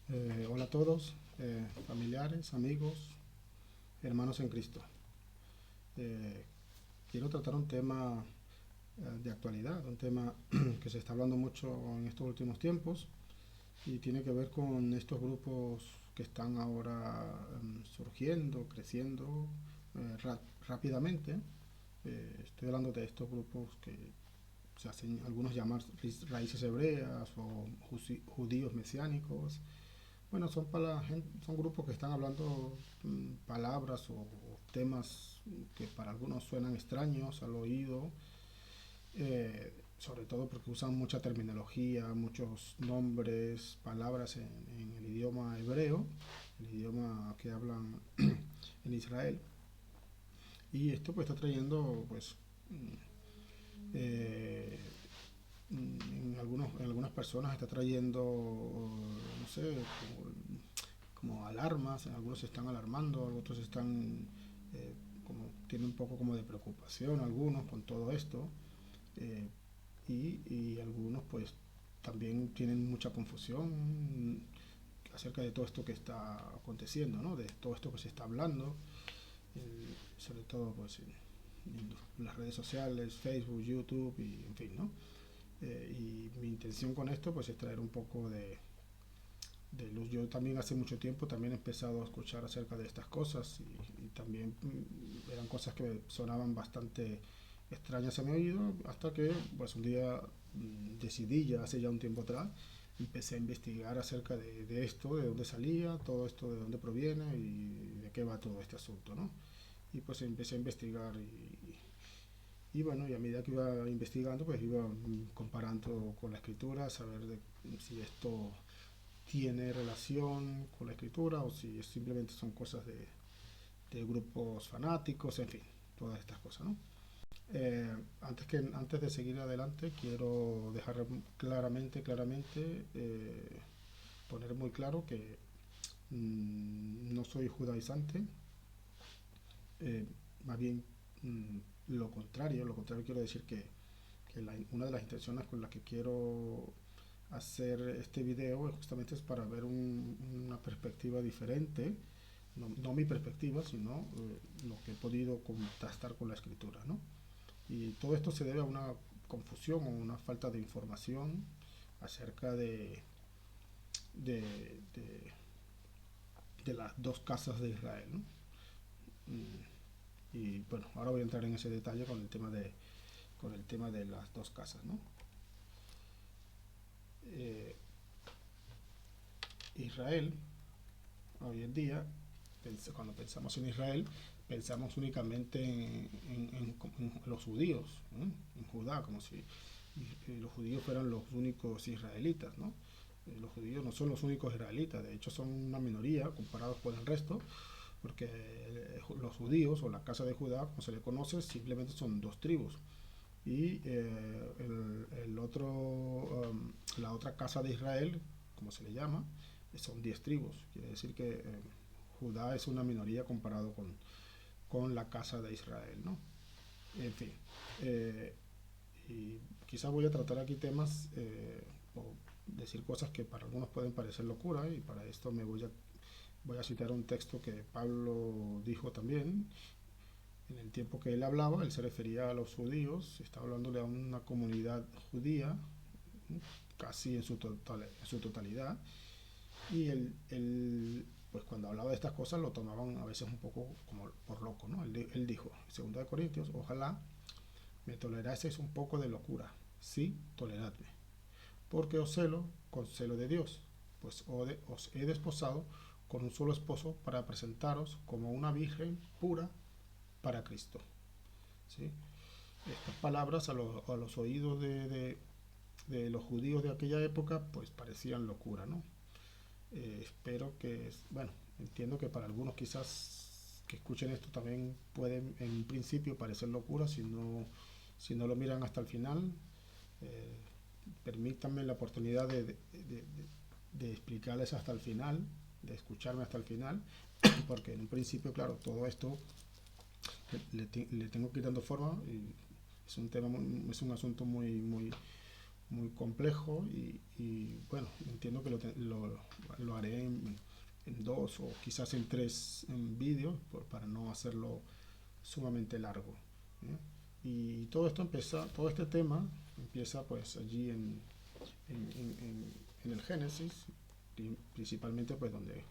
Hola a todos, familiares, amigos, hermanos en Cristo. Eh, Quiero tratar un tema de actualidad, un tema que se está hablando mucho en estos últimos tiempos y tiene que ver con estos grupos que están ahora surgiendo, creciendo rápidamente. Estoy hablando de estos grupos que se hacen algunos llamar raíces hebreas o judíos mesiánicos. Bueno, son grupos que están hablando palabras o temas que para algunos suenan extraños al oído, sobre todo porque usan mucha terminología, muchos nombres, palabras en el idioma hebreo, el idioma que hablan en Israel. Y esto pues está trayendo pues eh, en algunas personas está trayendo, no sé, como alarmas, algunos se están alarmando, otros están como tienen un poco como de preocupación algunos con todo esto, eh, y algunos pues también tienen mucha confusión acerca de todo esto que está aconteciendo, ¿no? De todo esto que se está hablando, sobre todo pues en las redes sociales, Facebook, YouTube y en fin, ¿no? Y mi intención con esto pues es traer un poco de luz. Yo también hace mucho tiempo también he empezado a escuchar acerca de estas cosas y también eran cosas que sonaban bastante extrañas a mi oído hasta que pues un día decidí ya hace ya un tiempo atrás empecé a investigar acerca de esto, de dónde salía, todo esto de dónde proviene y de qué va todo este asunto, ¿no? Y pues empecé a investigar y bueno, y a medida que iba investigando, pues iba comparando con la escritura, saber si esto tiene relación con la escritura o si simplemente son cosas de grupos fanáticos, en fin, todas estas cosas, ¿no? Antes de seguir adelante, quiero dejar claramente, poner muy claro que no soy judaizante, eh, más bien lo contrario quiero decir que una de las intenciones con las que quiero hacer este video justamente es para ver una perspectiva diferente, no mi perspectiva, sino lo que he podido contrastar con la escritura, ¿no? Y todo esto se debe a una confusión o una falta de información acerca de, de, de las dos casas de Israel, ¿no? Y bueno, ahora voy a entrar en ese detalle con el tema de las dos casas, ¿no? Eh, Israel, hoy en día, cuando pensamos en Israel, pensamos únicamente en los judíos, ¿no? En Judá, como si los judíos fueran los únicos israelitas, ¿no? Los judíos no son los únicos israelitas, de hecho son una minoría comparados con el resto, porque los judíos o la casa de Judá, como se le conoce, simplemente son dos tribus. Y el otro, la otra casa de Israel, como se le llama, son 10 tribus. Quiere decir que Judá es una minoría comparado con la casa de Israel, ¿no? En fin, eh, y quizás voy a tratar aquí temas o decir cosas que para algunos pueden parecer locura y para esto voy a citar un texto que Pablo dijo también. En el tiempo que él hablaba, él se refería a los judíos, estaba hablándole a una comunidad judía, casi en su totalidad, y pues cuando hablaba de estas cosas lo tomaban a veces un poco como por loco, ¿no? Él dijo, en 2 Corintios, ojalá me toleraseis un poco de locura, sí, toleradme, porque os celo con celo de Dios, pues os he desposado con un solo esposo para presentaros como una virgen pura para Cristo. ¿Sí? Estas palabras a los oídos de los judíos de aquella época pues parecían locura, ¿no? Espero que, bueno, entiendo que para algunos quizás que escuchen esto también pueden en un principio parecer locura si no lo miran hasta el final. Eh, Permítanme la oportunidad de explicarles hasta el final, de escucharme hasta el final, porque en un principio, claro, todo esto le tengo que ir dando forma y es un tema, es un asunto muy, muy, muy complejo bueno, entiendo que lo haré en dos o quizás en tres en vídeos para no hacerlo sumamente largo. ¿Eh? Y todo este tema empieza pues allí en el Génesis, principalmente pues donde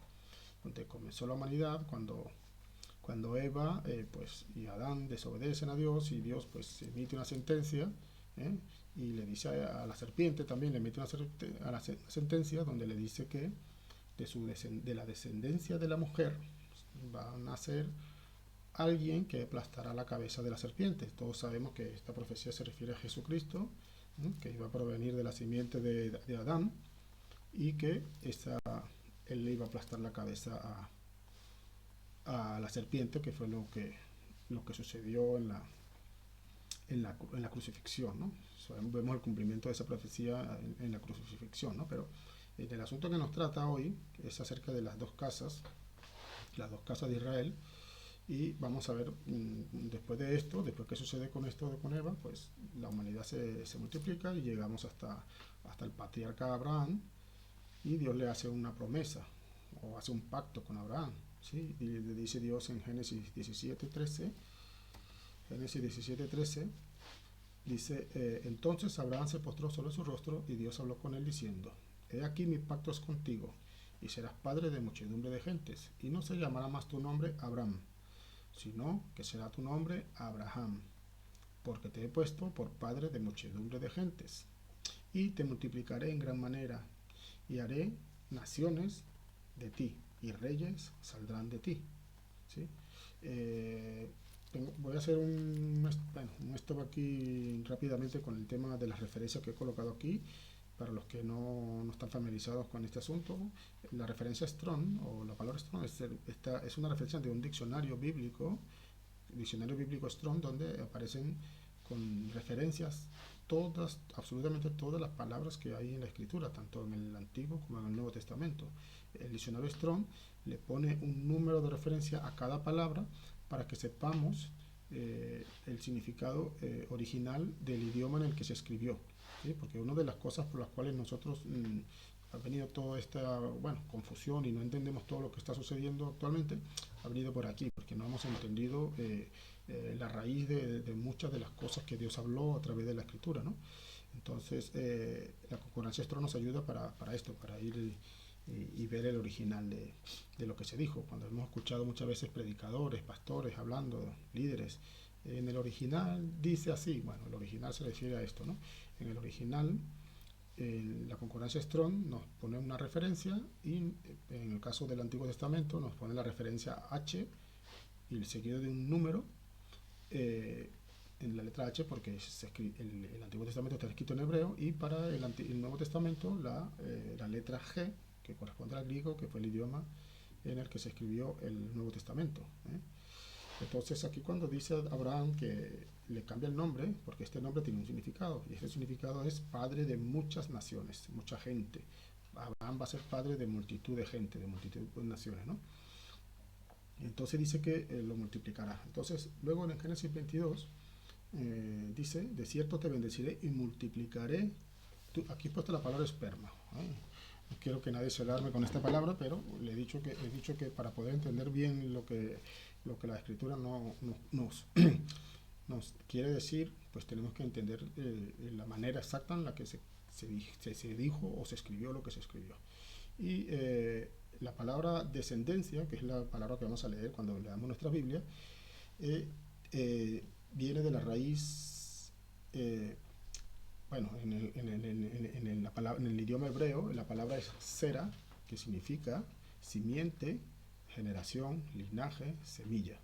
comenzó la humanidad, cuando Eva pues, y Adán desobedecen a Dios y Dios pues emite una sentencia, ¿eh? Y le dice a la serpiente también, le emite una sentencia donde le dice que de la descendencia de la mujer va a nacer alguien que aplastará la cabeza de la serpiente. Todos sabemos que esta profecía se refiere a Jesucristo, ¿eh? Que iba a provenir de la simiente de Adán y que él le iba a aplastar la cabeza a la serpiente, que fue lo que sucedió en la crucifixión, ¿no? O sea, vemos el cumplimiento de esa profecía en la crucifixión, ¿no? Pero el asunto que nos trata hoy es acerca de las dos casas de Israel, y vamos a ver, después de esto, después que sucede con esto con Eva, pues la humanidad se multiplica y llegamos hasta el patriarca Abraham, y Dios le hace una promesa o hace un pacto con Abraham, ¿sí? Y le dice Dios en Génesis 17:13, dice, entonces Abraham se postró sobre su rostro y Dios habló con él diciendo, he aquí mi pacto es contigo, y serás padre de muchedumbre de gentes, y no se llamará más tu nombre Abraham, sino que será tu nombre Abraham, porque te he puesto por padre de muchedumbre de gentes, y te multiplicaré en gran manera, y haré naciones de ti, y reyes saldrán de ti. ¿Sí? Eh, Voy a hacer un stop aquí rápidamente con el tema de las referencias que he colocado aquí. Para los que no están familiarizados con este asunto, la referencia Strong o la palabra Strong es una referencia de un diccionario bíblico Strong, donde aparecen con referencias absolutamente todas las palabras que hay en la escritura, tanto en el Antiguo como en el Nuevo Testamento. El diccionario Strong le pone un número de referencia a cada palabra para que sepamos el significado original del idioma en el que se escribió, ¿sí? Porque una de las cosas por las cuales nosotros ha venido toda esta confusión y no entendemos todo lo que está sucediendo actualmente, ha venido por aquí, porque no hemos entendido la raíz de muchas de las cosas que Dios habló a través de la escritura, ¿no? Entonces, la concordancia Strong nos ayuda para esto, para ir y ver el original de lo que se dijo. Cuando hemos escuchado muchas veces predicadores, pastores hablando, líderes, en el original dice así, bueno, el original se refiere a esto, ¿no? En el original, la concordancia Strong nos pone una referencia, y en el caso del Antiguo Testamento nos pone la referencia H y el seguido de un número en la letra H, porque el Antiguo Testamento está escrito en hebreo, y para el Nuevo Testamento la letra G, que corresponde al griego, que fue el idioma en el que se escribió el Nuevo Testamento. Entonces aquí cuando dice a Abraham que le cambia el nombre, porque este nombre tiene un significado, y este significado es padre de muchas naciones, mucha gente. Abraham va a ser padre de multitud de gente, de multitud de naciones, ¿no? Entonces dice que lo multiplicará. Entonces luego en Génesis 22 dice, de cierto te bendeciré y multiplicaré. Aquí he puesto la palabra esperma. No quiero que nadie se alarme con esta palabra, pero le he dicho que para poder entender bien lo que la escritura nos quiere decir, pues tenemos que entender la manera exacta en la que se dijo o se escribió lo que se escribió. Y la palabra descendencia, que es la palabra que vamos a leer cuando leamos nuestra Biblia, viene de la raíz, en el idioma hebreo, la palabra es sera, que significa simiente, generación, linaje, semilla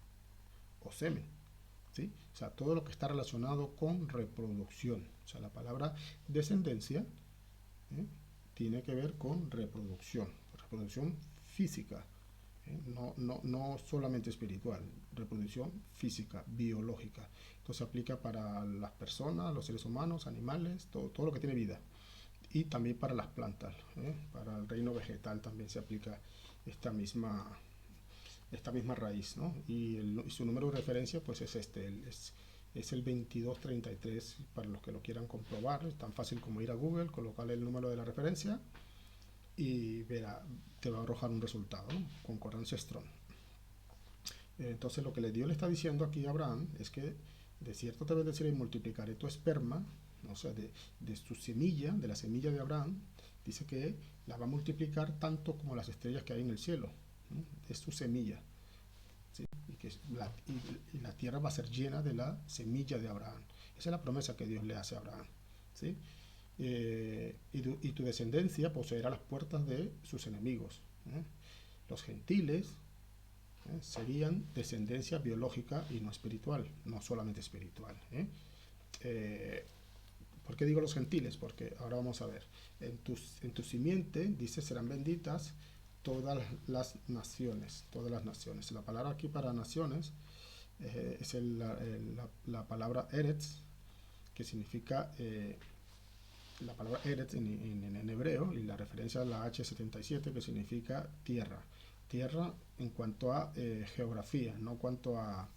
o semen, ¿sí? O sea, todo lo que está relacionado con reproducción. O sea, la palabra descendencia tiene que ver con reproducción física, no solamente espiritual, reproducción física, biológica. Esto se aplica para las personas, los seres humanos, animales, todo lo que tiene vida. Y también para las plantas, para el reino vegetal también se aplica esta misma raíz, ¿no? Y su número de referencia pues es es el 2233 para los que lo quieran comprobar. Es tan fácil como ir a Google, colocar el número de la referencia y verá, te va a arrojar un resultado, ¿no? Concordancia Strong. Entonces lo que Dios le está diciendo aquí a Abraham es que de cierto te bendeciré y multiplicaré tu esperma, o sea, de su semilla, de la semilla de Abraham, dice que la va a multiplicar tanto como las estrellas que hay en el cielo, ¿no? Es su semilla, ¿sí? Y que y la tierra va a ser llena de la semilla de Abraham. Esa es la promesa que Dios le hace a Abraham, ¿sí? Y tu descendencia poseerá las puertas de sus enemigos, ¿eh? Los gentiles serían descendencia biológica y no espiritual, no solamente espiritual. ¿Por qué digo los gentiles? Porque ahora vamos a ver, en tu simiente, dice, serán benditas todas las naciones, todas las naciones. La palabra aquí para naciones es la palabra Eretz, que significa, la palabra Eretz en hebreo, y la referencia a la H77, que significa tierra. Tierra en cuanto a geografía, no cuanto al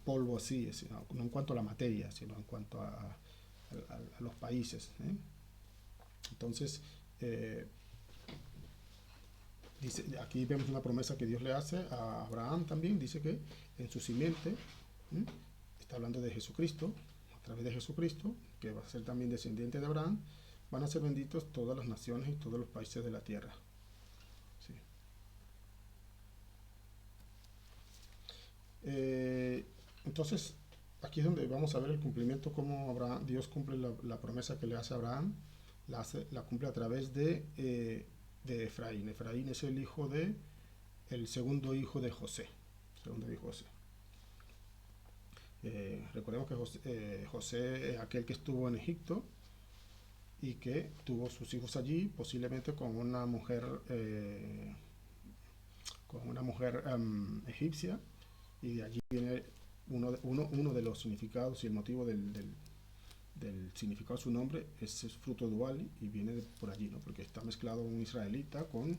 polvo así, no en cuanto a la materia, sino en cuanto a los países. Entonces, dice, aquí vemos una promesa que Dios le hace a Abraham también, dice que en su simiente, ¿eh? Está hablando de Jesucristo, a través de Jesucristo, que va a ser también descendiente de Abraham, van a ser benditos todas las naciones y todos los países de la tierra. Sí. Entonces, aquí es donde vamos a ver el cumplimiento, cómo Dios cumple la promesa que le hace a Abraham, la cumple a través de Efraín. Efraín es el segundo hijo de José. Segundo hijo de José. Recordemos que José es aquel que estuvo en Egipto y que tuvo sus hijos allí, posiblemente con una mujer egipcia, y de allí viene uno de los significados y el motivo del significado de su nombre es fruto dual y viene por allí, ¿no? Porque está mezclado un israelita con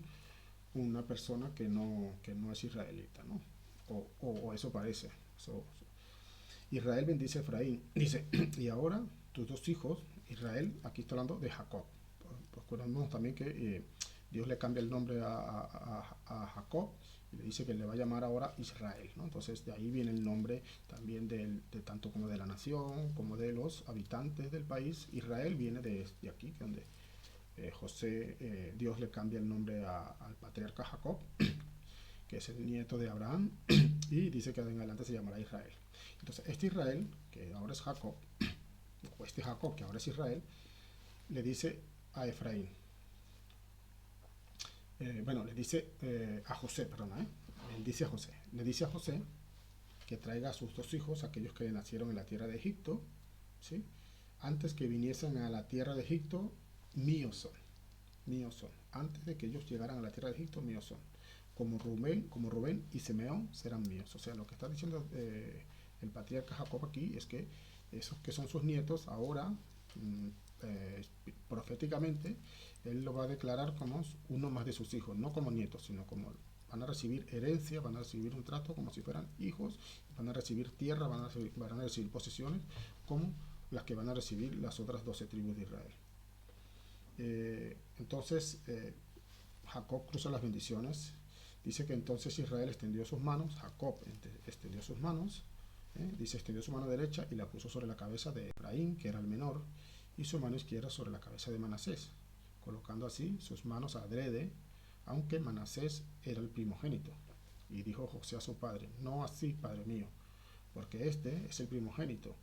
una persona que no es israelita, ¿no? O eso parece. Israel bendice a Efraín, dice, y ahora tus dos hijos, Israel, aquí está hablando de Jacob. Recordemos también que Dios le cambia el nombre a Jacob y le dice que le va a llamar ahora Israel, ¿no? Entonces de ahí viene el nombre también de tanto como de la nación como de los habitantes del país. Israel viene de aquí, donde Dios le cambia el nombre al patriarca Jacob, que es el nieto de Abraham, y dice que en adelante se llamará Israel. Entonces este Israel, que ahora es Jacob, o este Jacob, que ahora es Israel, le dice a Efraín, le dice a José, perdona, le dice a José que traiga a sus dos hijos, aquellos que nacieron en la tierra de Egipto, ¿sí? Antes que viniesen a la tierra de Egipto, míos son, antes de que ellos llegaran a la tierra de Egipto, míos son, como Rubén y Simeón serán míos. O sea, lo que está diciendo el patriarca Jacob aquí es que esos que son sus nietos ahora, proféticamente, él lo va a declarar como uno más de sus hijos, no como nietos, sino como van a recibir herencia, van a recibir un trato como si fueran hijos, van a recibir tierra, van a recibir posesiones como las que van a recibir las otras 12 tribus de Israel. Entonces Jacob cruza las bendiciones. Dice que entonces Israel extendió sus manos, Jacob extendió sus manos, dice extendió su mano derecha y la puso sobre la cabeza de Efraín, que era el menor, y su mano izquierda sobre la cabeza de Manasés, colocando así sus manos adrede, aunque Manasés era el primogénito. Y dijo José a su padre, no así, padre mío, porque este es el primogénito,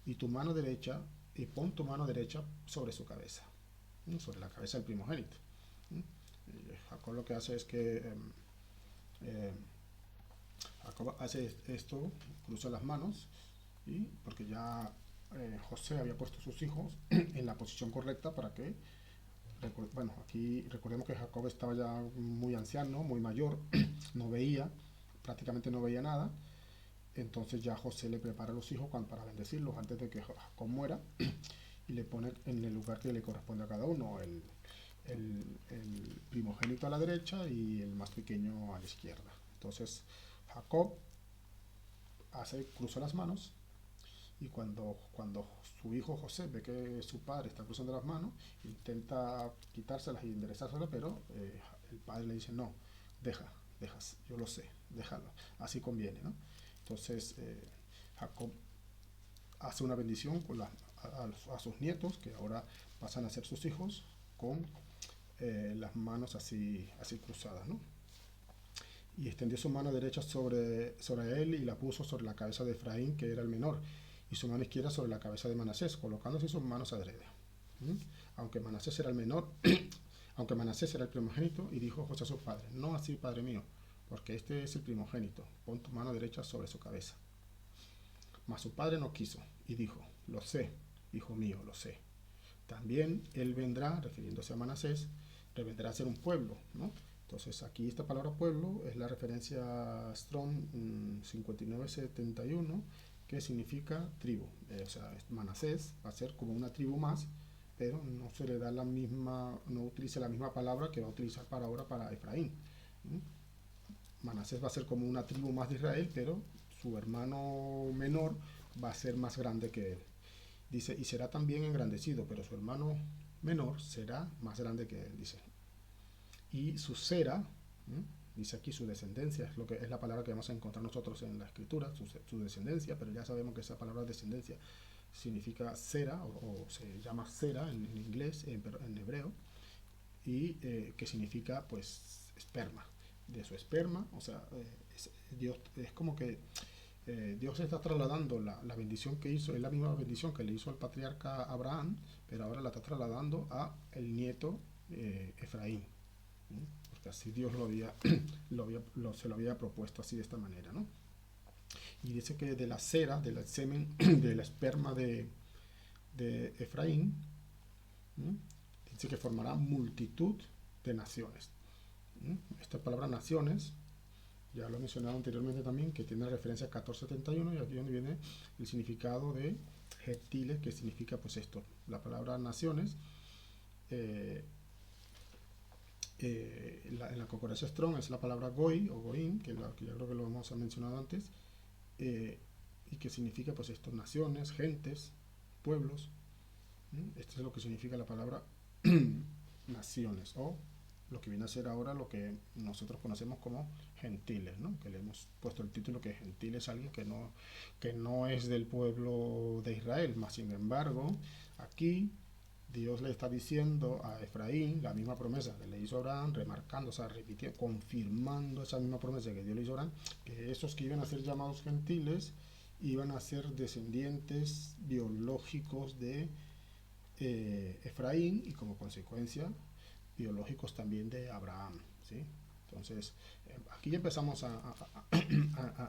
y pon tu mano derecha sobre su cabeza, sobre la cabeza del primogénito. Jacob lo que hace es que Jacob hace esto, cruza las manos, y porque ya José había puesto a sus hijos en la posición correcta para que, bueno, aquí recordemos que Jacob estaba ya muy anciano, muy mayor, prácticamente no veía nada. Entonces ya José le prepara a los hijos para bendecirlos antes de que Jacob muera, y le pone en el lugar que le corresponde a cada uno, el primogénito a la derecha y el más pequeño a la izquierda. Entonces Jacob cruza las manos, y cuando su hijo José ve que su padre está cruzando las manos, intenta quitárselas y enderezárselas, pero el padre le dice, no, dejas, yo lo sé, déjalo, así conviene, ¿no? Entonces Jacob hace una bendición a sus nietos, que ahora pasan a ser sus hijos, con las manos así cruzadas, ¿no? Y extendió su mano derecha sobre él y la puso sobre la cabeza de Efraín, que era el menor, y su mano izquierda sobre la cabeza de Manasés, colocándose sus manos adrede. ¿Mm? Aunque Manasés era el menor, aunque Manasés era el primogénito, y dijo José a su padre, no así, padre mío, porque este es el primogénito, pon tu mano derecha sobre su cabeza. Mas su padre no quiso, y dijo, lo sé, hijo mío, lo sé. También él vendrá, refiriéndose a Manasés, vendrá a ser un pueblo, ¿no? Entonces aquí esta palabra pueblo es la referencia a Strong 5971, que significa tribu. O sea, Manasés va a ser como una tribu más, pero no se le da la misma, no utiliza la misma palabra que va a utilizar para ahora para Efraín. Manasés va a ser como una tribu más de Israel, pero su hermano menor va a ser más grande que él. Dice, y será también engrandecido, pero su hermano menor será más grande que él, dice. Y su cera, dice aquí su descendencia, es lo que es la palabra que vamos a encontrar nosotros en la escritura, su descendencia, pero ya sabemos que esa palabra descendencia significa cera, o se llama cera en inglés, en hebreo, y que significa pues esperma. De su esperma, o sea, Dios es como que Dios está trasladando la bendición que hizo, es la misma bendición que le hizo al patriarca Abraham, pero ahora la está trasladando a el nieto Efraín, ¿no? Porque así Dios se lo había propuesto así de esta manera, ¿no? Y dice que de la cera, del semen, del esperma de Efraín, ¿no? Dice que formará multitud de naciones, ¿no? Esta palabra naciones ya lo he mencionado anteriormente también, que tiene referencia a 1471, y aquí donde viene el significado de gentiles, que significa pues esto, la palabra naciones, en la concordancia Strong es la palabra goy o goim, que ya creo que lo hemos mencionado antes, y que significa pues esto, naciones, gentes, pueblos. Esto es lo que significa la palabra naciones, o lo que viene a ser ahora lo que nosotros conocemos como gentiles, ¿no? Que le hemos puesto el título que gentil es alguien que no es del pueblo de Israel, más sin embargo, aquí Dios le está diciendo a Efraín la misma promesa que le hizo a Abraham, remarcando, o sea, repitiendo, confirmando esa misma promesa que Dios le hizo a Abraham, que esos que iban a ser llamados gentiles iban a ser descendientes biológicos de Efraín, y como consecuencia biológicos también de Abraham, ¿sí? Entonces aquí empezamos a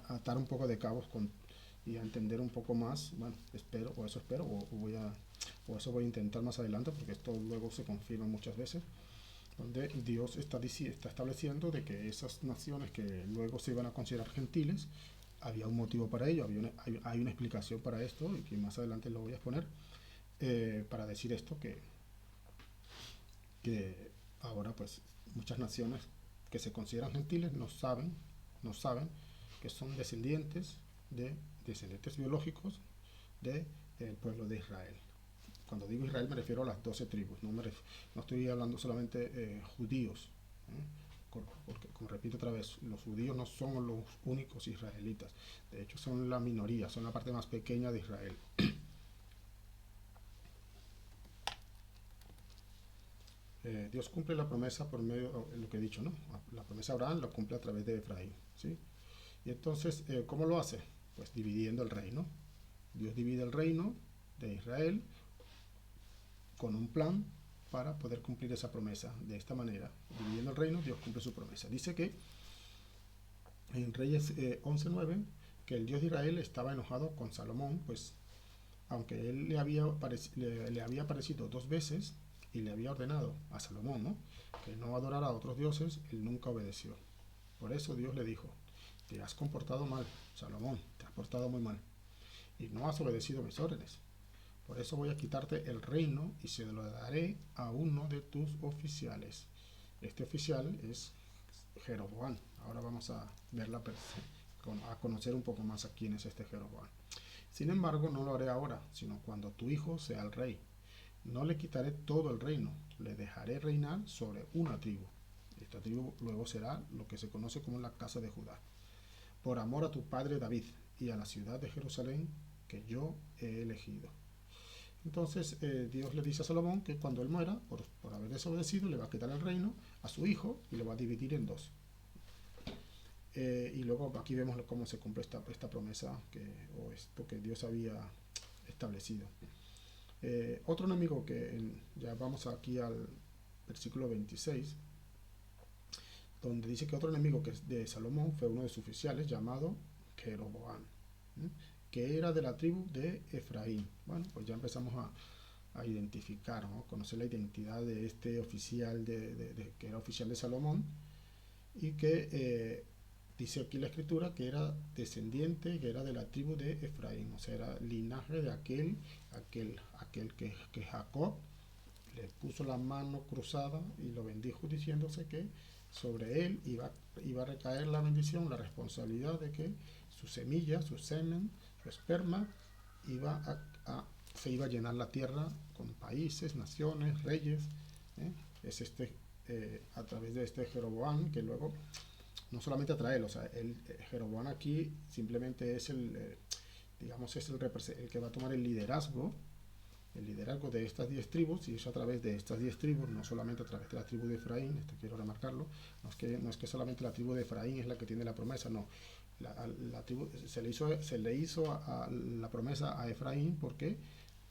atar un poco de cabos y a entender un poco más, bueno, espero, o eso espero, o eso voy a intentar más adelante, porque esto luego se confirma muchas veces, donde Dios está estableciendo de que esas naciones que luego se iban a considerar gentiles, había un motivo para ello, hay una explicación para esto, y que más adelante lo voy a exponer, para decir esto, que ahora pues muchas naciones que se consideran gentiles no saben que son descendientes biológicos del pueblo de Israel. Cuando digo Israel me refiero a las 12 tribus, no estoy hablando solamente judíos, porque como repito otra vez, los judíos no son los únicos israelitas, de hecho son la minoría, son la parte más pequeña de Israel. Dios cumple la promesa por medio de lo que he dicho, ¿no? La promesa de Abraham la cumple a través de Efraín, ¿sí? Y entonces, ¿cómo lo hace? Pues dividiendo el reino. Dios divide el reino de Israel con un plan para poder cumplir esa promesa. De esta manera, dividiendo el reino, Dios cumple su promesa. Dice que en Reyes 11:9, que el Dios de Israel estaba enojado con Salomón, pues aunque él le había aparecido 2 veces y le había ordenado a Salomón, ¿no?, que no adorara a otros dioses, él nunca obedeció. Por eso Dios le dijo, te has comportado mal, Salomón, te has portado muy mal y no has obedecido mis órdenes. Por eso voy a quitarte el reino y se lo daré a uno de tus oficiales. Este oficial es Jeroboam. Ahora vamos a ver a conocer un poco más a quién es este Jeroboam. Sin embargo, no lo haré ahora, sino cuando tu hijo sea el rey. No le quitaré todo el reino, le dejaré reinar sobre una tribu. Esta tribu luego será lo que se conoce como la casa de Judá, por amor a tu padre David y a la ciudad de Jerusalén que yo he elegido. Entonces Dios le dice a Salomón que cuando él muera, por haber desobedecido, le va a quitar el reino a su hijo y lo va a dividir en dos. Y luego aquí vemos cómo se cumple esta promesa o esto que Dios había establecido. Otro enemigo ya vamos aquí al versículo 26, donde dice que otro enemigo que es de Salomón fue uno de sus oficiales llamado Jeroboam, que era de la tribu de Efraín. Bueno, pues ya empezamos a identificar, ¿no? Conocer la identidad de este oficial que era oficial de Salomón y que dice aquí la escritura que era descendiente, que era de la tribu de Efraín, o sea, era linaje de aquel que Jacob le puso la mano cruzada y lo bendijo diciéndose que sobre él iba a recaer la bendición, la responsabilidad de que su semilla, su semen, su esperma se iba a llenar la tierra con países, naciones, reyes. Es a través de este Jeroboam que luego no solamente atrae, o sea, el Jeroboam aquí simplemente es digamos, es el que va a tomar el liderazgo de estas 10 tribus, y es a través de estas 10 tribus, no solamente a través de la tribu de Efraín, esto quiero remarcarlo, no es que solamente la tribu de Efraín es la que tiene la promesa, no, la tribu, se le hizo la promesa a Efraín porque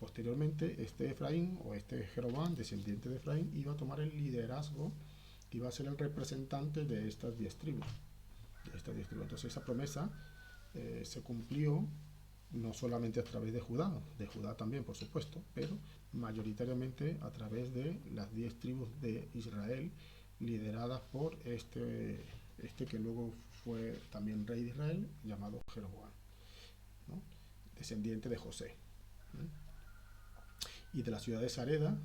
posteriormente este Efraín o este Jeroboam, descendiente de Efraín, iba a tomar el liderazgo, iba a ser el representante de estas 10 tribus. Entonces esa promesa se cumplió no solamente a través de Judá también por supuesto, pero mayoritariamente a través de las 10 tribus de Israel, lideradas por este que luego fue también rey de Israel, llamado Jeroboam, ¿no? Descendiente de José, ¿no? Y de la ciudad de Sereda,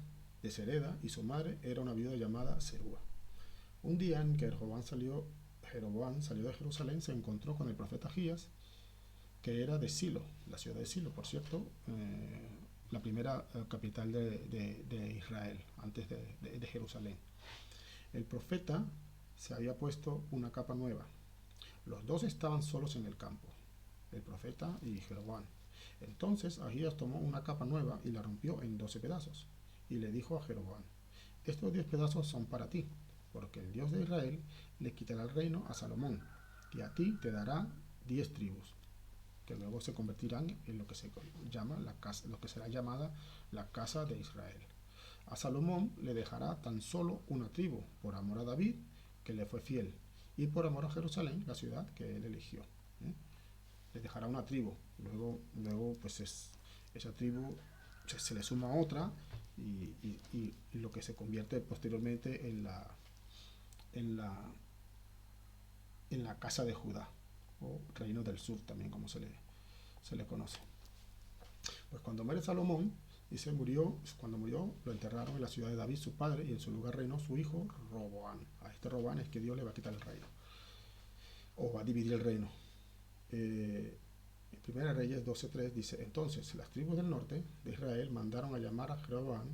y su madre era una viuda llamada Serúa. Un día en que Jeroboam salió de Jerusalén, se encontró con el profeta Agías, que era de Silo, la ciudad de Silo, por cierto, la primera capital de Israel, antes de Jerusalén. El profeta se había puesto una capa nueva. Los dos estaban solos en el campo, el profeta y Jeroboam. Entonces Agías tomó una capa nueva y la rompió en 12 pedazos, y le dijo a Jeroboam: estos 10 pedazos son para ti, porque el Dios de Israel le quitará el reino a Salomón, y a ti te dará 10 tribus, que luego se convertirán en lo que será llamada la casa de Israel. A Salomón le dejará tan solo una tribu, por amor a David, que le fue fiel, y por amor a Jerusalén, la ciudad que él eligió. Le dejará una tribu, luego pues esa tribu se le suma otra, y lo que se convierte posteriormente en la casa de Judá, o reino del sur también, como se le conoce. Pues cuando muere Salomón, cuando murió, lo enterraron en la ciudad de David, su padre, y en su lugar reinó su hijo Roboam. A este Roboam es que Dios le va a quitar el reino, o va a dividir el reino. En Primera Reyes 12:3 dice: entonces las tribus del norte de Israel mandaron a llamar a Jeroboam,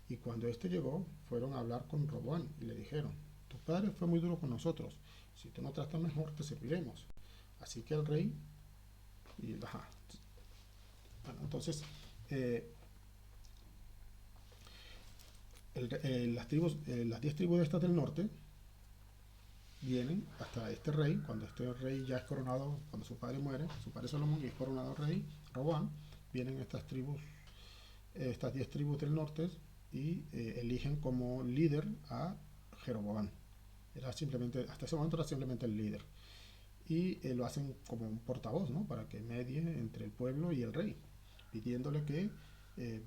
y cuando éste llegó, fueron a hablar con Roboam, y le dijeron: tu padre fue muy duro con nosotros, si tú no tratas mejor, te serviremos. Así que el rey, bueno, entonces las 10 tribus de estas del norte vienen hasta este rey. Cuando este rey ya es coronado, cuando su padre muere, su padre Salomón, y es coronado rey, Roboam, vienen estas 10 tribus del norte, y eligen como líder a Jeroboam. Hasta ese momento era simplemente el líder, y lo hacen como un portavoz, ¿no? Para que medie entre el pueblo y el rey, pidiéndole que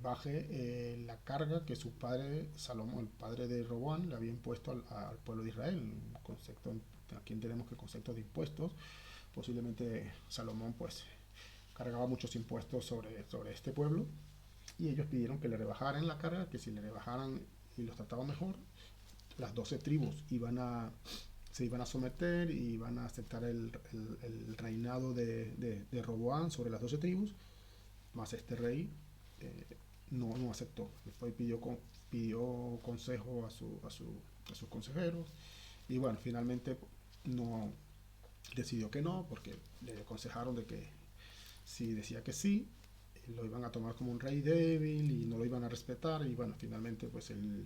baje la carga que su padre Salomón, el padre de Roboam, le había impuesto al pueblo de Israel. Aquí entendemos que el concepto de impuestos, posiblemente Salomón pues cargaba muchos impuestos sobre este pueblo, y ellos pidieron que le rebajaran la carga, que si le rebajaran y los trataban mejor, las 12 tribus iban a se iban a someter y iban a aceptar el reinado de Roboán sobre las 12 tribus, más este rey eh, no aceptó. Fue y pidió consejo a sus consejeros y bueno, finalmente no decidió que no, porque le aconsejaron de que si decía que sí, lo iban a tomar como un rey débil y no lo iban a respetar y bueno, finalmente pues él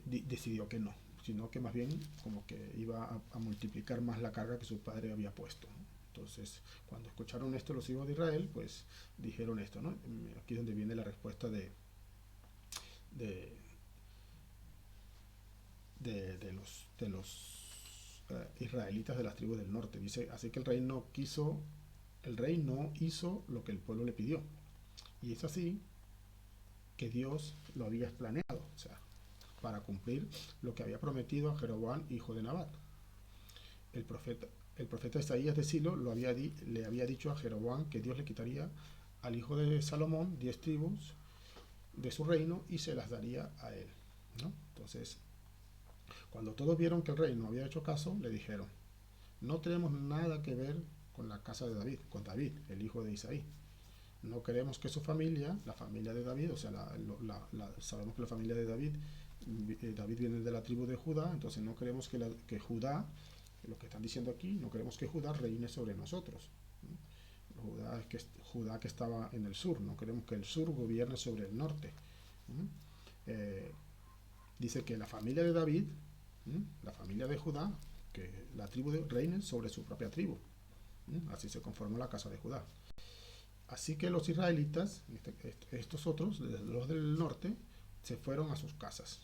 decidió que no, sino que más bien como que iba a multiplicar más la carga que su padre había puesto. Entonces, cuando escucharon esto los hijos de Israel, pues dijeron esto, ¿no? Aquí es donde viene la respuesta de, de los israelitas de las tribus del norte. Dice, así que el rey no hizo lo que el pueblo le pidió. Y es así que Dios lo había planeado, o sea, para cumplir lo que había prometido a Jeroboam, hijo de Nabat. El profeta, el profeta Isaías de Silo le había dicho a Jeroboam que Dios le quitaría al hijo de Salomón 10 tribus de su reino y se las daría a él, ¿no? Entonces, cuando todos vieron que el rey no había hecho caso, le dijeron, no tenemos nada que ver con la casa de David, con David, el hijo de Isaí. No queremos que su familia, la familia de David, o sea, sabemos que la familia de David viene de la tribu de Judá, entonces no queremos que Judá, lo que están diciendo aquí, no queremos que Judá reine sobre nosotros. Judá que estaba en el sur, no queremos que el sur gobierne sobre el norte. Eh, Dice que la familia de David, la familia de Judá, que la tribu reine sobre su propia tribu. Así se conformó la casa de Judá. Así que los israelitas, estos otros, los del norte, se fueron a sus casas.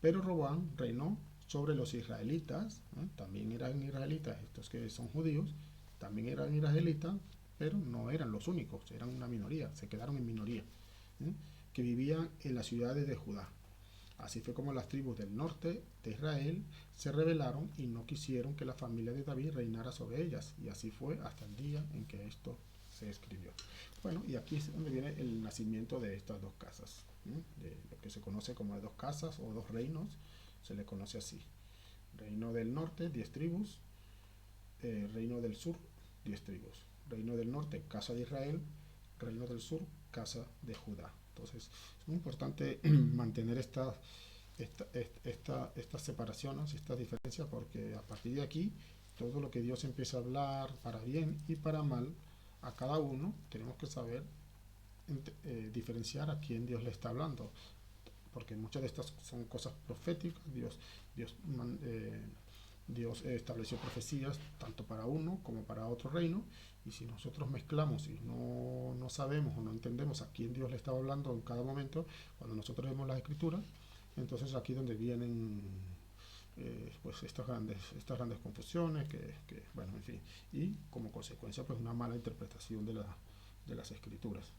Pero Roboam reinó sobre los israelitas, también eran israelitas, estos que son judíos, también eran israelitas, pero no eran los únicos, eran una minoría, se quedaron en minoría, que vivían en las ciudades de Judá. Así fue como las tribus del norte de Israel se rebelaron y no quisieron que la familia de David reinara sobre ellas. Y así fue hasta el día en que esto se escribió. Bueno, y aquí es donde viene el nacimiento de estas dos casas, de lo que se conoce como de dos casas o dos reinos, se le conoce así. Reino del norte, 10 tribus. Reino del sur, 10 tribus. Reino del norte, casa de Israel. Reino del sur, casa de Judá. Entonces, es muy importante mantener estas separaciones, estas diferencias, porque a partir de aquí, todo lo que Dios empieza a hablar, para bien y para mal, a cada uno tenemos que saber diferenciar a quién Dios le está hablando, porque muchas de estas son cosas proféticas. Dios, Dios estableció profecías tanto para uno como para otro reino, y si nosotros mezclamos y no sabemos o no entendemos a quién Dios le estaba hablando en cada momento, cuando nosotros vemos las escrituras, entonces aquí donde vienen pues estas grandes confusiones bueno, en fin, y como consecuencia pues una mala interpretación de las escrituras.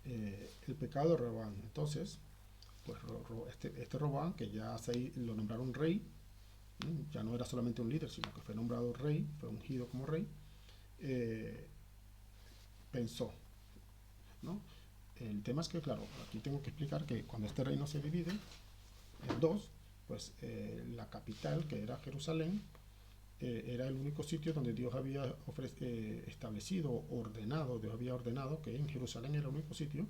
El pecado de Roboam, entonces pues este Roboam, que ya lo nombraron rey, ya no era solamente un líder, sino que fue nombrado rey, fue ungido como rey, eh, pensó, ¿no? El tema es que, claro, aquí tengo que explicar que cuando este reino se divide en dos, pues la capital, que era Jerusalén, era el único sitio donde Dios había establecido, ordenado, Dios había ordenado que en Jerusalén era el único sitio,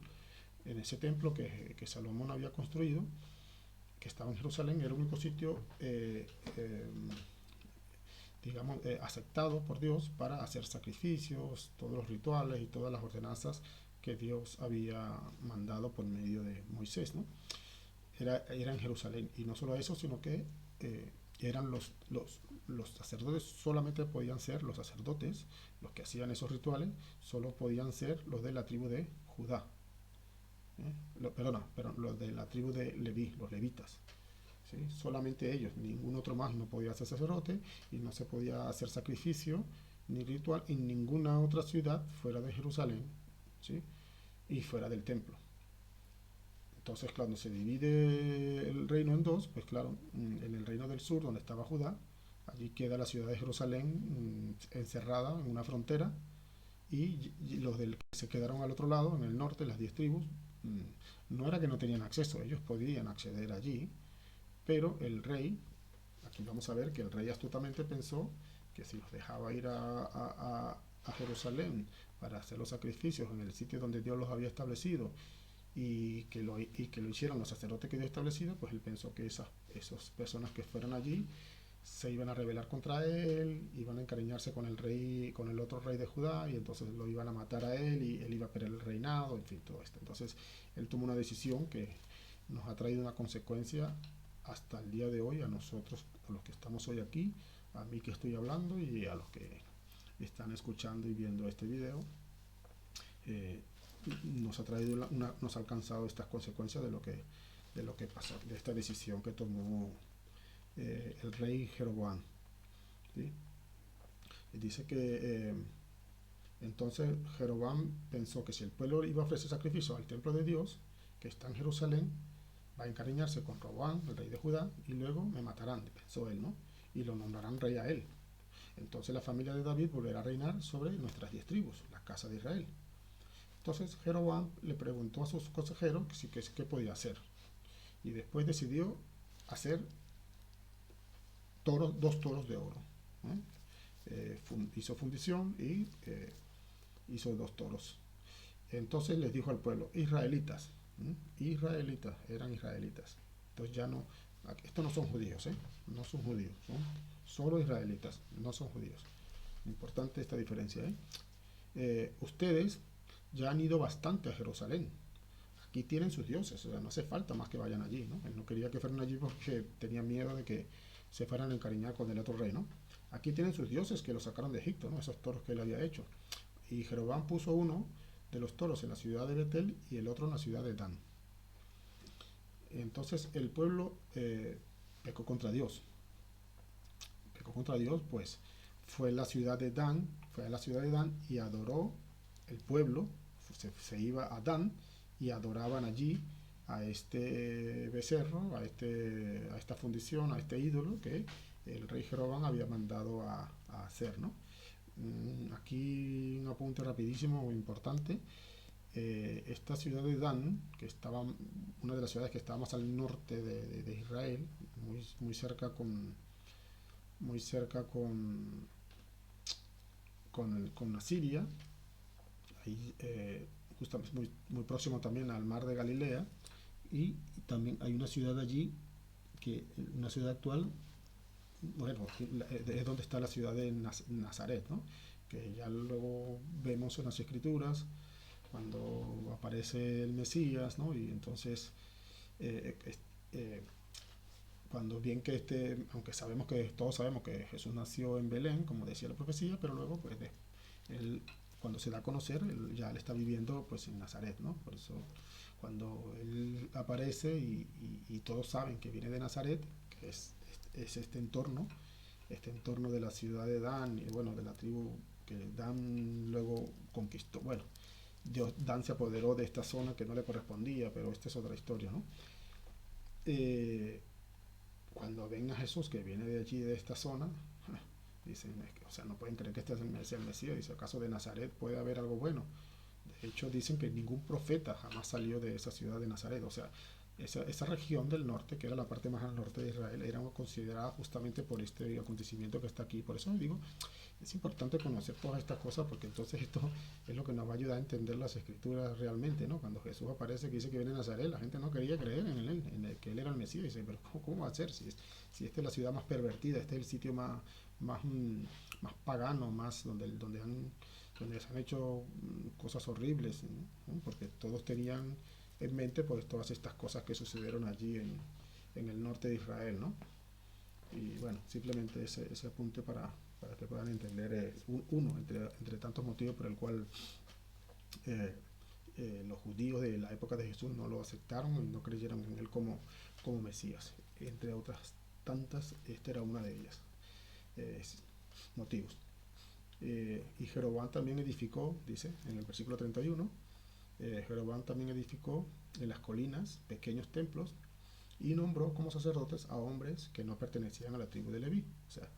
en ese templo que Salomón había construido, que estaba en Jerusalén, era el único sitio, digamos, aceptado por Dios para hacer sacrificios, todos los rituales y todas las ordenanzas que Dios había mandado por medio de Moisés, ¿no? Era en Jerusalén, y no solo eso, sino que eran los sacerdotes, solamente podían ser los sacerdotes, los que hacían esos rituales, solo podían ser los de la tribu de Judá. Perdona, los de la tribu de Leví, los levitas. ¿Sí? Solamente ellos, ningún otro más no podía ser sacerdote, y no se podía hacer sacrificio ni ritual en ninguna otra ciudad fuera de Jerusalén, ¿sí? Y fuera del templo. Entonces, cuando se divide el reino en dos, pues claro, en el reino del sur, donde estaba Judá, allí queda la ciudad de Jerusalén encerrada en una frontera, y los del que se quedaron al otro lado, en el norte, las 10 tribus, no era que no tenían acceso, ellos podían acceder allí, pero el rey, aquí vamos a ver que el rey astutamente pensó que si los dejaba ir a Jerusalén para hacer los sacrificios en el sitio donde Dios los había establecido y que lo hicieran los sacerdotes que Dios establecido, pues él pensó que esas personas que fueran allí se iban a rebelar contra él, iban a encariñarse con el rey, con el otro rey de Judá, y entonces lo iban a matar a él y él iba a perder el reinado, en fin, todo esto. Entonces él tomó una decisión que nos ha traído una consecuencia hasta el día de hoy a nosotros, a los que estamos hoy aquí, a mí que estoy hablando y a los que están escuchando y viendo este video. Eh, nos ha traído nos ha alcanzado estas consecuencias de lo que pasó, de esta decisión que tomó el rey Jeroboam, ¿sí? Y dice que entonces Jeroboam pensó que si el pueblo iba a ofrecer sacrificio al templo de Dios, que está en Jerusalén, va a encariñarse con Roboam, el rey de Judá, y luego me matarán, pensó él, ¿no? Y lo nombrarán rey a él. Entonces la familia de David volverá a reinar sobre nuestras 10 tribus, la casa de Israel. Entonces Jeroboam le preguntó a sus consejeros qué podía hacer. Y después decidió hacer dos toros de oro. Hizo fundición y hizo dos toros. Entonces les dijo al pueblo, israelitas, israelitas, eran israelitas. Entonces ya no, estos no son judíos, no son judíos, son solo israelitas, no son judíos. Importante esta diferencia. Ustedes ya han ido bastante a Jerusalén. Aquí tienen sus dioses, o sea, no hace falta más que vayan allí, ¿no? Él no quería que fueran allí porque tenía miedo de que se fueran a encariñar con el otro rey, ¿no? Aquí tienen sus dioses que los sacaron de Egipto, ¿no? Esos toros que él había hecho. Y Jeroboam puso uno de los toros en la ciudad de Betel y el otro en la ciudad de Dan. Entonces el pueblo pecó contra Dios. Pecó contra Dios, pues fue a la ciudad de Dan y adoró el pueblo, se iba a Dan y adoraban allí a este becerro, a esta fundición, a este ídolo que el rey Jeroboam había mandado a hacer, ¿no? Aquí un apunte rapidísimo muy importante. Esta ciudad de Dan, que estaba una de las ciudades que estaba más al norte de Israel, muy cerca con Asiria, ahí, justamente muy próximo también al mar de Galilea, y también hay una ciudad allí, una ciudad actual, bueno, es donde está la ciudad de Nazaret, ¿no? Que ya luego vemos en las escrituras cuando aparece el Mesías, ¿no? Y entonces eh, eh, cuando bien que aunque todos sabemos que Jesús nació en Belén, como decía la profecía, pero luego pues él, cuando se da a conocer, él está viviendo pues en Nazaret, ¿no? Por eso cuando él aparece y todos saben que viene de Nazaret, que es este entorno de la ciudad de Dan y bueno, de la tribu que Dan luego conquistó. Bueno, Dan se apoderó de esta zona que no le correspondía, pero esta es otra historia, ¿no? Eh, Cuando ven a Jesús que viene de allí, de esta zona, dicen, o sea, no pueden creer que este sea el Mesías. Dice, ¿acaso de Nazaret puede haber algo bueno? De hecho, dicen que ningún profeta jamás salió de esa ciudad de Nazaret. O sea, esa región del norte, que era la parte más al norte de Israel, era considerada justamente por este acontecimiento que está aquí. Por eso digo, es importante conocer todas estas cosas porque entonces esto es lo que nos va a ayudar a entender las escrituras realmente, ¿no? Cuando Jesús aparece que dice que viene de Nazaret, la gente no quería creer en él, que él era el Mesías. Y dice, pero ¿cómo va a ser? Si esta es la ciudad más pervertida, este es el sitio más pagano, más donde se han hecho cosas horribles, ¿no? Porque todos tenían en mente pues todas estas cosas que sucedieron allí en el norte de Israel, ¿no? Y bueno, simplemente ese apunte para que puedan entender uno entre tantos motivos por el cual eh, los judíos de la época de Jesús no lo aceptaron y no creyeron en él como Mesías. Entre otras tantas, esta era una de ellas, eh, motivos. Y Jeroboam también edificó, dice en el versículo 31, Jeroboam también edificó en las colinas pequeños templos y nombró como sacerdotes a hombres que no pertenecían a la tribu de Leví. O sea,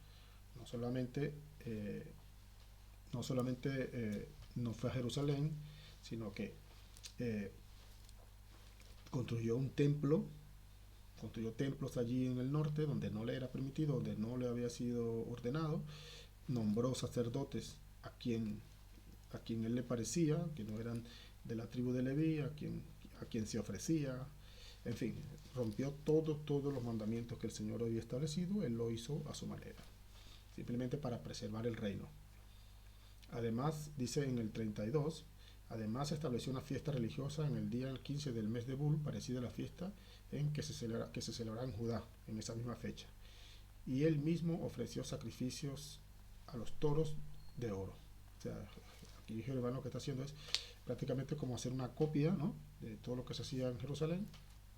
no solamente, eh, no fue a Jerusalén, sino que construyó un templo, construyó templos allí en el norte donde no le era permitido, donde no le había sido ordenado, nombró sacerdotes a quien él le parecía, que no eran de la tribu de Leví, a quien se ofrecía, en fin, rompió todos los mandamientos que el Señor había establecido, él lo hizo a su manera, simplemente para preservar el reino. Además, dice en el 32, además estableció una fiesta religiosa en el día 15 del mes de Bul, parecida a la fiesta que se celebraba en Judá, en esa misma fecha. Y él mismo ofreció sacrificios a los toros de oro. O sea, aquí Jehová lo que está haciendo es prácticamente como hacer una copia, ¿no?, de todo lo que se hacía en Jerusalén,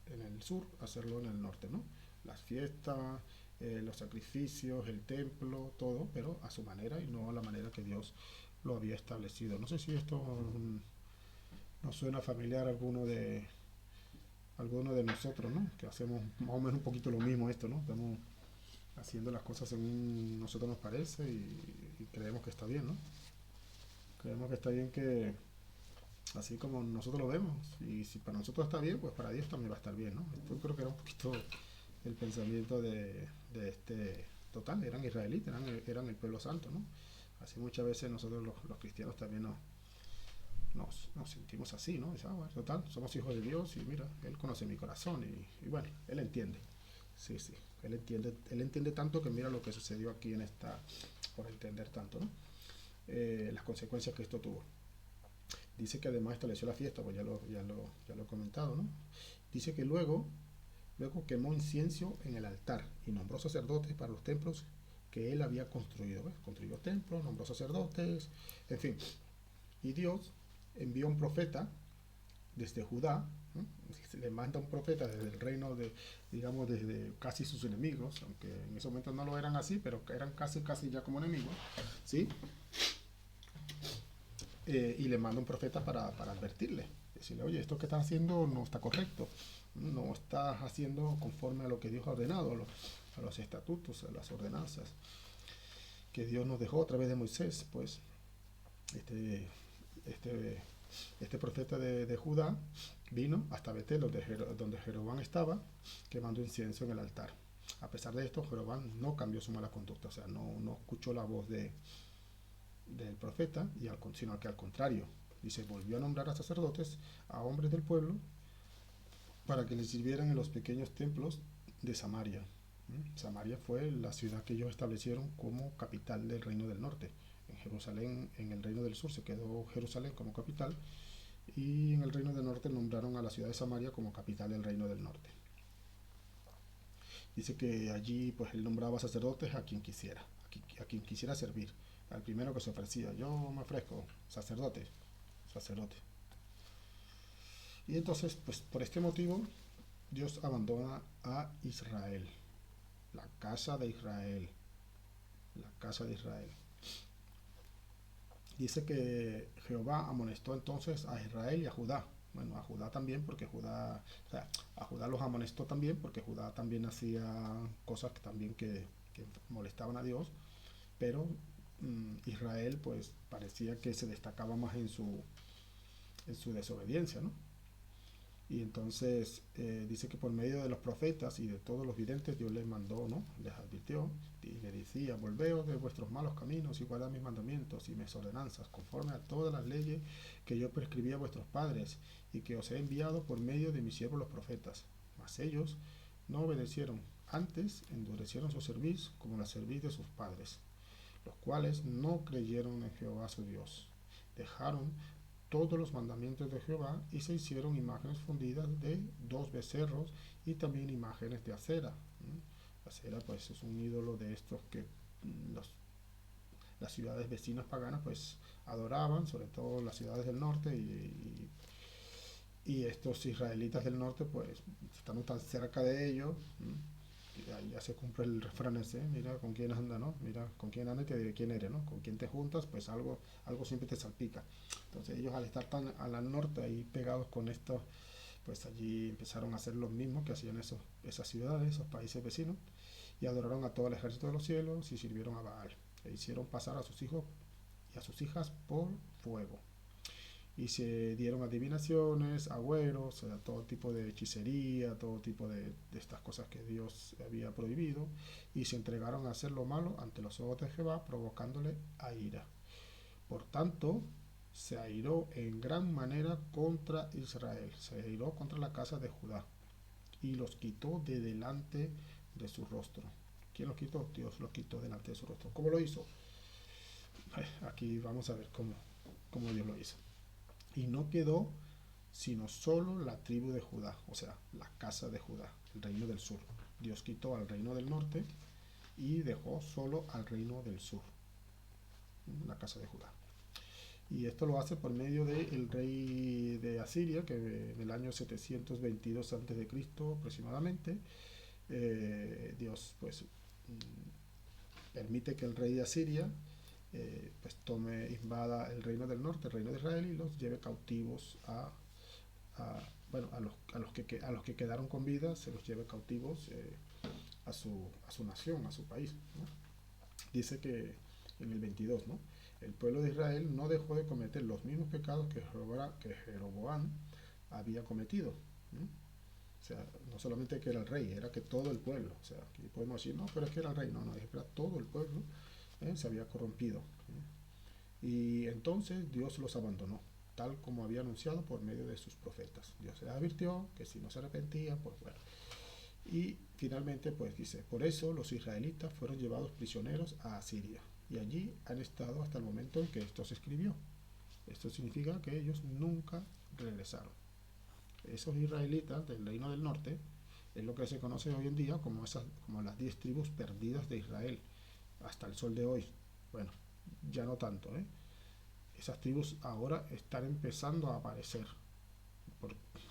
en el sur, hacerlo en el norte, ¿no? Las fiestas, los sacrificios, el templo, todo, pero a su manera y no a la manera que Dios lo había establecido. No sé si esto nos suena familiar a alguno de nosotros, ¿no? Que hacemos más o menos un poquito lo mismo esto, ¿no? Estamos haciendo las cosas según nosotros nos parece y creemos que está bien, ¿no? Creemos que está bien que así como nosotros lo vemos y si para nosotros está bien, pues para Dios también va a estar bien, ¿no? Esto creo que era un poquito el pensamiento de este total, eran israelitas, eran el pueblo santo, ¿no? Así muchas veces nosotros los cristianos también nos sentimos así, ¿no? Dice, bueno, total, somos hijos de Dios y mira, Él conoce mi corazón y bueno, Él entiende. Sí, sí, Él entiende tanto que mira lo que sucedió aquí en esta, por entender tanto, ¿no? Las consecuencias que esto tuvo. Dice que además estableció la fiesta, pues ya lo he comentado, ¿no? Dice que luego quemó incienso en el altar y nombró sacerdotes para los templos que él había construido. ¿Ves? Construyó templos, nombró sacerdotes, en fin. Y Dios envió un profeta desde Judá, ¿no? Le manda un profeta desde el reino de, digamos, desde casi sus enemigos, aunque en ese momento no lo eran así, pero eran casi ya como enemigos, ¿sí? Y le manda un profeta para advertirle, decirle, oye, esto que estás haciendo no está correcto, no estás haciendo conforme a lo que Dios ha ordenado, a los estatutos, a las ordenanzas que Dios nos dejó a través de Moisés. Pues este, este, este profeta de Judá vino hasta Betel, donde Jeroboam estaba, quemando incienso en el altar. A pesar de esto, Jeroboam no cambió su mala conducta, o sea, no escuchó la voz del profeta, sino que al contrario, dice, volvió a nombrar a sacerdotes, a hombres del pueblo, para que les sirvieran en los pequeños templos de Samaria. Samaria fue la ciudad que ellos establecieron como capital del reino del norte. En Jerusalén, en el reino del sur, se quedó Jerusalén como capital, y en el reino del norte nombraron a la ciudad de Samaria como capital del reino del norte. Dice que allí pues él nombraba sacerdotes a quien quisiera, a quien quisiera servir. Al primero que se ofrecía, yo me ofrezco, sacerdote. Y entonces, pues por este motivo, Dios abandona a Israel, la casa de Israel, la casa de Israel. Dice que Jehová amonestó entonces a Israel y a Judá. Bueno, a Judá también, porque Judá, o sea, a Judá los amonestó también, porque Judá también hacía cosas que molestaban a Dios, pero Israel pues parecía que se destacaba más en su desobediencia, ¿no? Y entonces dice que por medio de los profetas y de todos los videntes Dios les mandó, ¿no? Les advirtió y le decía, volveos de vuestros malos caminos y guardad mis mandamientos y mis ordenanzas, conforme a todas las leyes que yo prescribí a vuestros padres y que os he enviado por medio de mis siervos los profetas. Mas ellos no obedecieron, antes endurecieron su cerviz como la cerviz de sus padres, los cuales no creyeron en Jehová su Dios. Dejaron todos los mandamientos de Jehová y se hicieron imágenes fundidas de 2 becerros y también imágenes de acera. La acera pues es un ídolo de estos que los, las ciudades vecinas paganas pues adoraban, sobre todo las ciudades del norte y estos israelitas del norte pues estando tan cerca de ellos, ya se cumple el refrán ese, mira con quién anda, ¿no? Mira con quién anda y te diré quién eres, ¿no? Con quién te juntas, pues algo siempre te salpica. Entonces ellos al estar tan al norte ahí pegados con esto, pues allí empezaron a hacer lo mismo que hacían esas ciudades, esos países vecinos, y adoraron a todo el ejército de los cielos y sirvieron a Baal. E hicieron pasar a sus hijos y a sus hijas por fuego. y se dieron adivinaciones, agüeros, todo tipo de hechicería, todo tipo de estas cosas que Dios había prohibido, y se entregaron a hacer lo malo ante los ojos de Jehová, provocándole a ira. Por tanto, se airó en gran manera contra Israel, se airó contra la casa de Judá, y los quitó de delante de su rostro. ¿Quién los quitó? Dios los quitó delante de su rostro. ¿Cómo lo hizo? Aquí vamos a ver cómo Dios lo hizo. Y no quedó sino solo la tribu de Judá, o sea, la casa de Judá, el reino del sur. Dios quitó al reino del norte y dejó solo al reino del sur, la casa de Judá. Y esto lo hace por medio del rey de Asiria, que en el año 722 a.C. aproximadamente, Dios pues permite que el rey de Asiria pues invada el reino del norte, el reino de Israel, y los lleve cautivos bueno, a los que quedaron con vida, se los lleve cautivos a su nación, a su país, ¿no? Dice que en el 22, ¿no? El pueblo de Israel no dejó de cometer los mismos pecados que Jeroboam había cometido, ¿no? O sea, no solamente que era el rey, era que todo el pueblo, o sea, aquí podemos decir, no, pero es que era el rey, no, no, era todo el pueblo, se había corrompido, y entonces Dios los abandonó, tal como había anunciado por medio de sus profetas. Dios les advirtió que si no se arrepentían, pues bueno. Y finalmente, pues dice, por eso los israelitas fueron llevados prisioneros a Asiria, y allí han estado hasta el momento en que esto se escribió. Esto significa que ellos nunca regresaron. Esos israelitas del reino del norte es lo que se conoce hoy en día como las 10 tribus perdidas de Israel, hasta el sol de hoy. Bueno, ya no tanto, ¿eh? Esas tribus ahora están empezando a aparecer.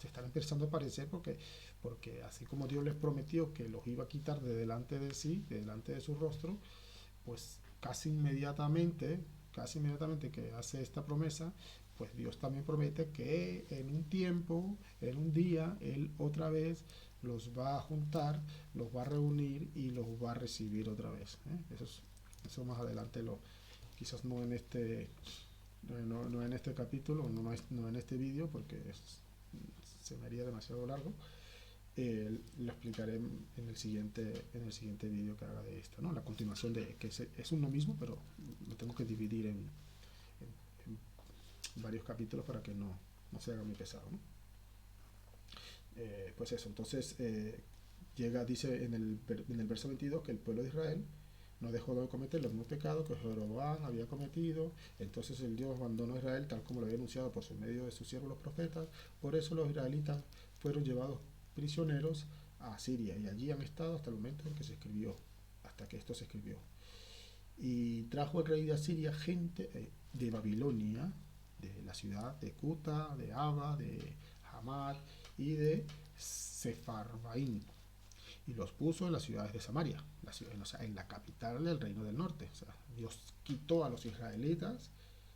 Se están empezando a aparecer porque así como Dios les prometió que los iba a quitar de delante de sí, de delante de su rostro, pues casi inmediatamente que hace esta promesa, pues Dios también promete que en un tiempo, en un día, Él otra vez los va a juntar, los va a reunir y los va a recibir otra vez, ¿eh? Eso más adelante quizás no en no en este capítulo, no en este vídeo, porque se me haría demasiado largo. Lo explicaré en el siguiente vídeo que haga de esto, ¿no? La continuación de que es uno mismo, pero lo tengo que dividir en varios capítulos para que no se haga muy pesado, ¿no? Pues eso, entonces dice en el verso 22 que el pueblo de Israel no dejó de cometer los mismos pecados que Jeroboam había cometido. Entonces el Dios abandonó a Israel tal como lo había anunciado por medio de sus siervos los profetas. Por eso los israelitas fueron llevados prisioneros a Siria, y allí han estado hasta el momento en que se escribió, hasta que esto se escribió. Y trajo el rey de Asiria gente de Babilonia, de la ciudad de Cuta, de Aba, de Hamad y de Sefarvaim, y los puso en las ciudades de Samaria, o sea, en la capital del reino del norte. O sea, Dios quitó a los israelitas,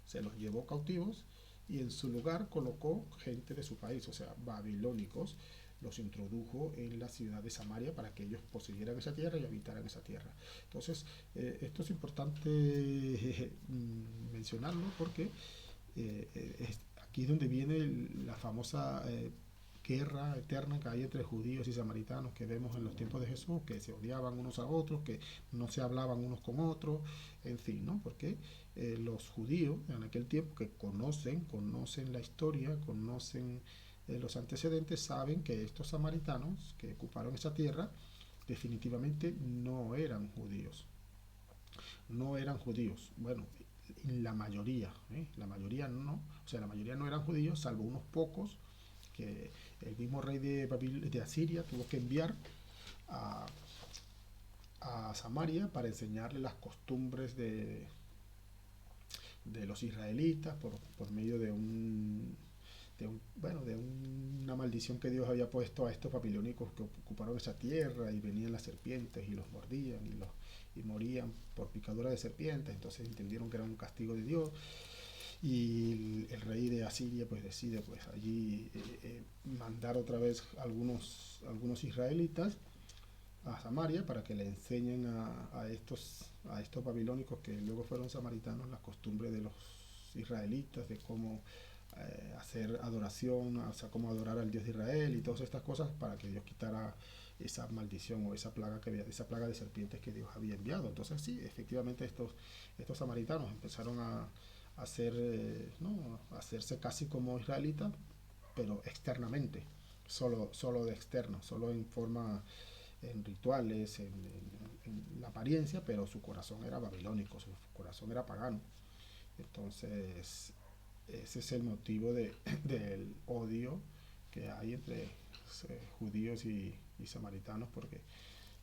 se los llevó cautivos, y en su lugar colocó gente de su país, o sea, babilónicos, los introdujo en la ciudad de Samaria para que ellos poseyeran esa tierra y habitaran esa tierra. Entonces, esto es importante mencionarlo porque aquí es donde viene la famosa guerra eterna que hay entre judíos y samaritanos que vemos en los tiempos de Jesús, que se odiaban unos a otros, que no se hablaban unos con otros, en fin, ¿no? Porque los judíos en aquel tiempo que conocen la historia, conocen los antecedentes, saben que estos samaritanos que ocuparon esa tierra definitivamente no eran judíos. No eran judíos. Bueno, la mayoría, la mayoría no, o sea, la mayoría no eran judíos, salvo unos pocos que el mismo rey de Asiria tuvo que enviar a, a Samaria para enseñarle las costumbres de los israelitas por medio de una maldición que Dios había puesto a estos babilónicos que ocuparon esa tierra, y venían las serpientes y los mordían y morían por picadura de serpientes. Entonces entendieron que era un castigo de Dios, y el rey de Asiria pues decide pues allí mandar otra vez algunos israelitas a Samaria para que le enseñen a estos babilónicos que luego fueron samaritanos las costumbres de los israelitas, de cómo hacer adoración, o sea, cómo adorar al Dios de Israel y todas estas cosas para que Dios quitara esa maldición o esa plaga que había, esa plaga de serpientes que Dios había enviado. Entonces sí, efectivamente estos samaritanos empezaron a hacer, ¿no? A hacerse casi como israelitas, pero externamente, solo de externo, solo en forma, en rituales, en la apariencia, pero su corazón era babilónico, su corazón era pagano. Entonces, ese es el motivo del odio que hay entre judíos y samaritanos, porque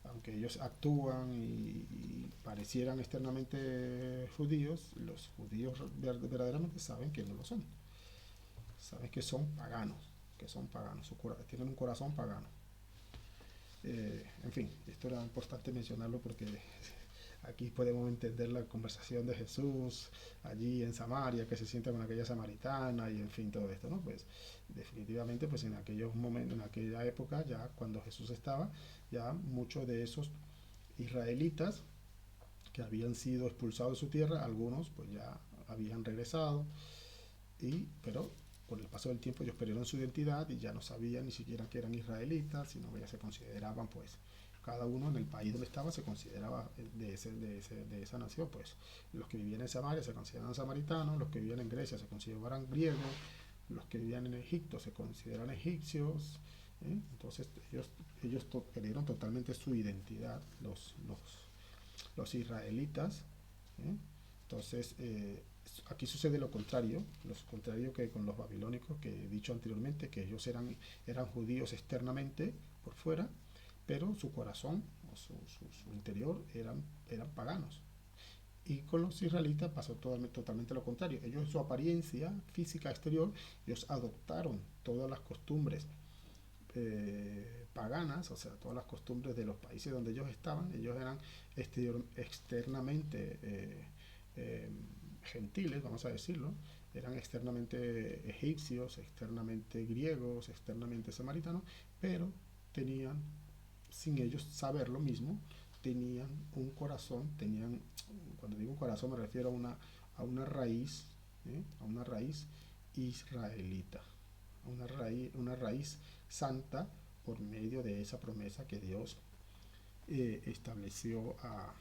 aunque ellos actúan y parecieran externamente judíos, los judíos verdaderamente saben que no lo son, saben que son paganos, tienen un corazón pagano. En fin, esto era importante mencionarlo porque aquí podemos entender la conversación de Jesús allí en Samaria, que se sienta con aquella samaritana y en fin todo esto, ¿no? Pues definitivamente pues en aquellos momentos, en aquella época ya cuando Jesús estaba, ya muchos de esos israelitas que habían sido expulsados de su tierra, algunos pues ya habían regresado, pero por el paso del tiempo ellos perdieron su identidad y ya no sabían ni siquiera que eran israelitas, sino que ya se consideraban pues cada uno en el país donde estaba se consideraba de esa nación, pues los que vivían en Samaria se consideran samaritanos, los que vivían en Grecia se consideraban griegos, los que vivían en Egipto se consideran egipcios, entonces ellos perdieron totalmente su identidad, los israelitas, ¿eh? Entonces, aquí sucede lo contrario que con los babilónicos, que he dicho anteriormente, que ellos eran judíos externamente, por fuera, pero su corazón o su interior eran paganos. Y con los israelitas pasó totalmente lo contrario. Ellos, su apariencia física exterior, ellos adoptaron todas las costumbres paganas, o sea, todas las costumbres de los países donde ellos eran externamente eh, gentiles, vamos a decirlo, eran externamente egipcios, externamente griegos, externamente samaritanos, pero tenían, sin ellos saber lo mismo, tenían un corazón, cuando digo un corazón me refiero a una raíz israelita, una raíz santa por medio de esa promesa que Dios estableció a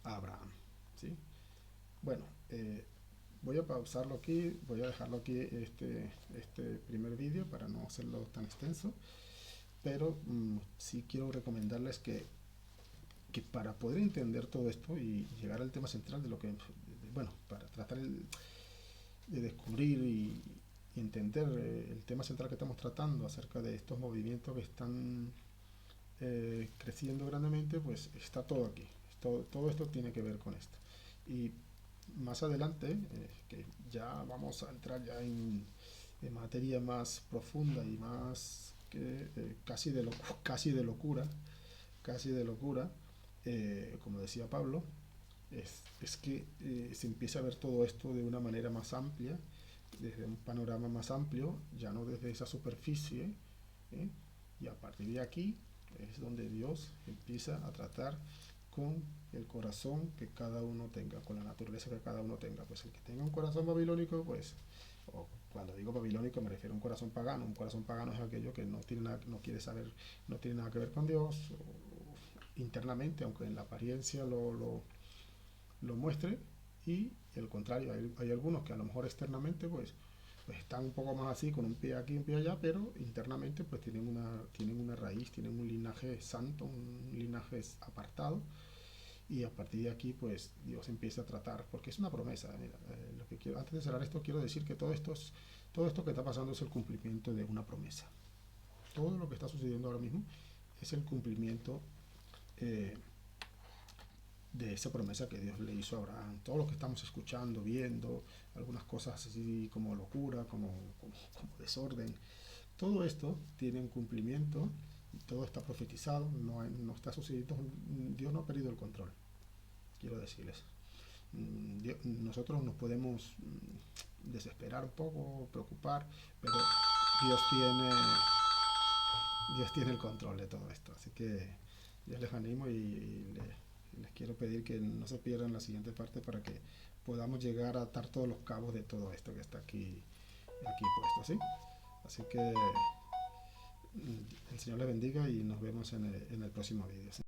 Abraham. ¿Sí? Bueno, voy a pausarlo aquí, voy a dejarlo aquí este primer vídeo para no hacerlo tan extenso, pero sí quiero recomendarles que para poder entender todo esto y llegar al tema central de lo que, bueno, para tratar de descubrir y entender el tema central que estamos tratando acerca de estos movimientos que están creciendo grandemente, pues está todo aquí. Todo esto tiene que ver con esto. Y más adelante, que ya vamos a entrar ya en materia más profunda y más que casi de locura, como decía Pablo, es que se empieza a ver todo esto de una manera más amplia, desde un panorama más amplio, ya no desde esa superficie, ¿eh? Y a partir de aquí es donde Dios empieza a tratar con el corazón que cada uno tenga, con la naturaleza que cada uno tenga. Pues el que tenga un corazón babilónico, pues, o cuando digo babilónico me refiero a un corazón pagano. Un corazón pagano es aquello que no tiene nada, no quiere saber, no tiene nada que ver con Dios internamente, aunque en la apariencia lo muestre, y el contrario, hay algunos que a lo mejor externamente pues están un poco más así, con un pie aquí y un pie allá, pero internamente pues tienen una raíz, tienen un linaje santo, un linaje apartado, y a partir de aquí pues Dios empieza a tratar, porque es una promesa. Mira, lo que quiero, antes de cerrar esto, quiero decir que todo esto que está pasando es el cumplimiento de una promesa. Todo lo que está sucediendo ahora mismo es el cumplimiento eh, de esa promesa que Dios le hizo a Abraham. Todo lo que estamos escuchando, viendo, algunas cosas así como locura, como desorden, todo esto tiene un cumplimiento, todo está profetizado, no está sucediendo, Dios no ha perdido el control, quiero decirles. Nosotros nos podemos desesperar un poco, preocupar, pero Dios tiene, Dios tiene el control de todo esto, así que Dios les animo y les quiero pedir que no se pierdan la siguiente parte para que podamos llegar a atar todos los cabos de todo esto que está aquí puesto, ¿sí? Así que el Señor les bendiga y nos vemos en el próximo vídeo, ¿sí?